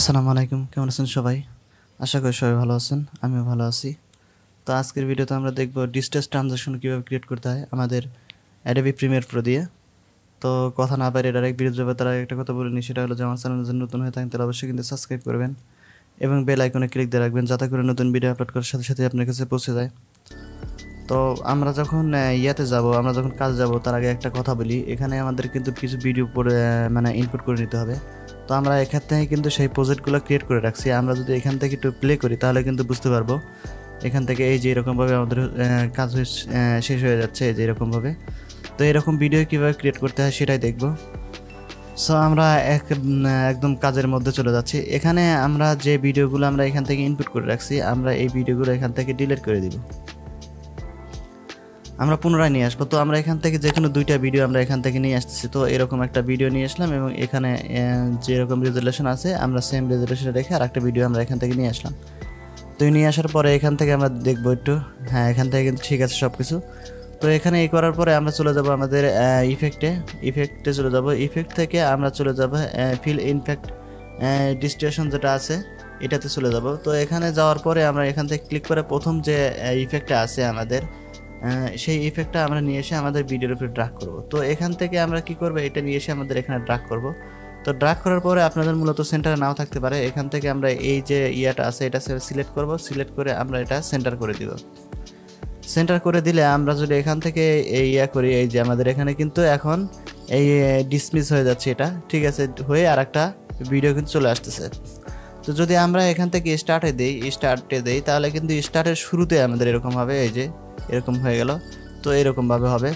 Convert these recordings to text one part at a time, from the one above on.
আসসালামু আলাইকুম, কেমন আছেন সবাই? আশা করি সবাই ভালো আছেন, আমিও ভালো আছি। তো আজকের ভিডিওতে আমরা দেখব ডিস্টেন্স ট্রানজাকশন কীভাবে ক্রিয়েট করতে হয় আমাদের অ্যাডোবি প্রিমিয়ার প্রো দিয়ে। তো কথা না বাইরে ডাইরেক্ট ভিডিও যাবে, তার আগে একটা কথা বলে নিই, সেটা হলো যে আমার চ্যানেলে যদি নতুন হয়ে থাকেন তাহলে অবশ্যই কিন্তু সাবস্ক্রাইব করবেন এবং বেল আইকনে ক্লিক দিয়ে রাখবেন, যাতে করে নতুন ভিডিও আপলোড করার সাথে সাথে আপনার কাছে পৌঁছে যায়। তো আমরা যখন আমরা যখন কাজ যাব তার আগে একটা কথা বলি, এখানে আমাদের কিন্তু কিছু ভিডিও পরে মানে ইনপুট করে নিতে হবে। তো আমরা এখান থেকে কিন্তু সেই প্রজেক্টগুলো ক্রিয়েট করে রাখছি। আমরা যদি এখান থেকে একটু প্লে করি তাহলে কিন্তু বুঝতে পারবো এখান থেকে এই যে এরকমভাবে আমাদের কাজ শেষ হয়ে যাচ্ছে, এই যে এরকমভাবে। তো এরকম ভিডিও কীভাবে ক্রিয়েট করতে হয় সেটাই দেখব। সো আমরা একদম কাজের মধ্যে চলে যাচ্ছি। এখানে আমরা যে ভিডিওগুলো আমরা এখান থেকে ইনপুট করে রাখছি, আমরা এই ভিডিওগুলো এখান থেকে ডিলিট করে দিব। আমরা পুনরায় নিয়ে আসবো। তো আমরা এখান থেকে যে কোনো দুইটা ভিডিও আমরা এখান থেকে নিয়ে আসতেছি। তো এরকম একটা ভিডিও নিয়ে আসলাম এবং এখানে যেরকম রেজুলেশন আছে আমরা সেম রেজুলেশন রেখে আর একটা ভিডিও আমরা এখান থেকে নিয়ে আসলাম। তো নিয়ে আসার পরে এখান থেকে আমরা দেখবো একটু, হ্যাঁ এখান থেকে কিন্তু ঠিক আছে সব কিছু। তো এখানে এই করার পরে আমরা চলে যাব আমাদের ইফেক্টে চলে যাব। ইফেক্ট থেকে আমরা চলে যাব ফিল ইনফেক্ট ডিস্ট্রিবিউশন যেটা আছে এটাতে চলে যাব। তো এখানে যাওয়ার পরে আমরা এখান থেকে ক্লিক করে প্রথম যে ইফেক্টটা আছে আমাদের সেই ইফেক্টটা আমরা নিয়ে এসে আমাদের ভিডিওর উপরে ড্রাগ করব। তো এখান থেকে আমরা কি করব, এটা নিয়ে এসে আমাদের এখানে ড্রাগ করব। তো ড্রাগ করার পরে আপনাদের মূলত সেন্টারে নাও থাকতে পারে, এখান থেকে আমরা এই যে ইয়াটা আছে এটা সিলেক্ট করব। সিলেক্ট করে আমরা এটা সেন্টার করে দিব। সেন্টার করে দিলে আমরা যদি এখান থেকে করি, এই যে আমাদের এখানে কিন্তু এখন এই ডিসমিস হয়ে যাচ্ছে, এটা ঠিক আছে হয়ে আর একটা ভিডিও কিন্তু চলে আসতেছে। তো যদি আমরা এখান থেকে স্টার্টে দেই তাহলে কিন্তু স্টার্টের শুরুতে আমাদের এরকম হবে, এই যে এরকম হয়ে গেল। তো এরকমভাবে হবে।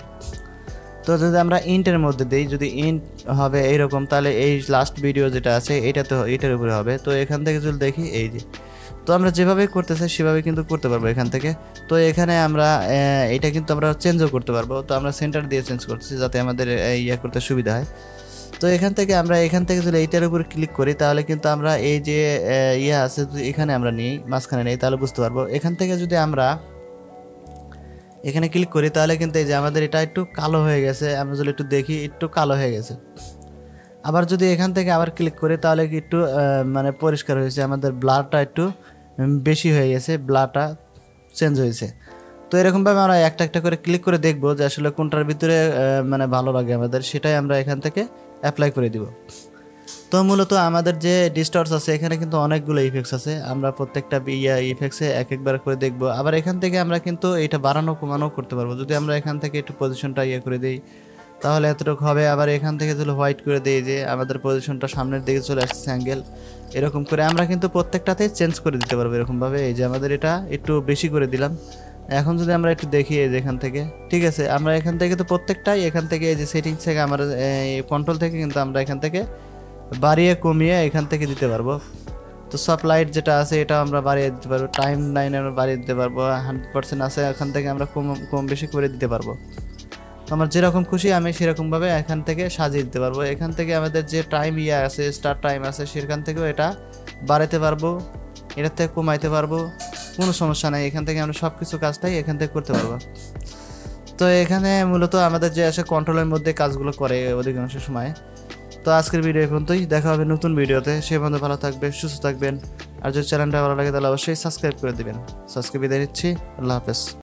তো যদি আমরা ইন্টের মধ্যে দেই, যদি ইন্ট হবে এইরকম, তাহলে এই লাস্ট ভিডিও যেটা আছে এটার উপরে হবে। তো এখান থেকে যদি দেখি এই যে, তো আমরা যেভাবে করতে চাই সেভাবে কিন্তু করতে পারবো এখান থেকে। তো এখানে আমরা এটা কিন্তু আমরা চেঞ্জও করতে পারবো। তো আমরা সেন্টার দিয়ে চেঞ্জ করতেছি যাতে আমাদের করতে সুবিধা হয়। তো এখান থেকে যদি এইটার উপরে ক্লিক করি তাহলে কিন্তু আমরা এই যে আছে এখানে আমরা নিই, মাঝখানে নেই, তাহলে বুঝতে পারবো। এখান থেকে যদি আমরা এখানে ক্লিক করি তাহলে কিন্তু এই যে আমাদের এটা একটু কালো হয়ে গেছে, আমরা যদি একটু দেখি একটু কালো হয়ে গেছে। আবার যদি এখান থেকে আবার ক্লিক করি তাহলে কি একটু মানে পরিষ্কার হয়েছে, আমাদের ব্লারটা একটু বেশি হয়ে গেছে, ব্লারটা চেঞ্জ হয়েছে। তো এরকমভাবে আমরা একটা একটা করে ক্লিক করে দেখবো যে আসলে কোনটার ভিতরে মানে ভালো লাগে আমাদের, সেটাই আমরা এখান থেকে অ্যাপ্লাই করে দিব। তো মূলত আমাদের যে ডিস্টর্স আছে এখানে কিন্তু অনেকগুলো ইফেক্টস আছে, আমরা প্রত্যেকটা ইফেক্টসে একবার করে দেখব। আবার এখান থেকে আমরা কিন্তু এটা বাড়ানো কমানো করতে পারবো। যদি আমরা এখান থেকে একটু পজিশনটা করে দিই তাহলে এতটুকু হবে। আবার এখান থেকে যদি হোয়াইট করে দিই যে আমাদের পজিশনটা সামনের দিকে চলে আসছে অ্যাঙ্গেল, এরকম করে আমরা কিন্তু প্রত্যেকটাতে চেঞ্জ করে দিতে পারবো এরকমভাবে। এই যে আমাদের এটা একটু বেশি করে দিলাম। এখন যদি আমরা একটু দেখি এই যে এখান থেকে ঠিক আছে, আমরা এখান থেকে তো প্রত্যেকটাই এখান থেকে এই যে সেটিংস থেকে আমার কন্ট্রোল থেকে কিন্তু আমরা এখান থেকে বাড়িয়ে কমিয়ে এখান থেকে দিতে পারবো। তো সব লাইট যেটা আছে এটা আমরা বাড়িয়ে দিতে পারবো, টাইম লাইন আমরা বাড়িয়ে দিতে পারবো, 100% আছে এখান থেকে আমরা কম বেশি করে দিতে পারবো। আমার যেরকম খুশি আমি সেরকমভাবে এখান থেকে সাজিয়ে দিতে পারবো। এখান থেকে আমাদের যে টাইম আছে, স্টার্ট টাইম আছে, সেখান থেকেও এটা বাড়াতে পারবো, এটার থেকে কমাইতে পারবো, কোনো সমস্যা নাই। এখান থেকে আমরা সব কিছু কাজটাই এখান থেকে করতে পারবো। তো এখানে মূলত আমাদের যে আছে কন্ট্রোলের মধ্যে কাজগুলো করে অধিকাংশ সময়। তো আজকের ভিডিও এই পর্যন্তই, দেখা হবে নতুন ভিডিওতে। সে পর্যন্ত ভালো থাকবেন, সুস্থ থাকবেন। আর যদি চ্যানেলটা ভালো লাগে তাহলে অবশ্যই সাবস্ক্রাইব করে দিবেন। সাবস্ক্রাইব বিদায় নিচ্ছি, আল্লাহ হাফেজ।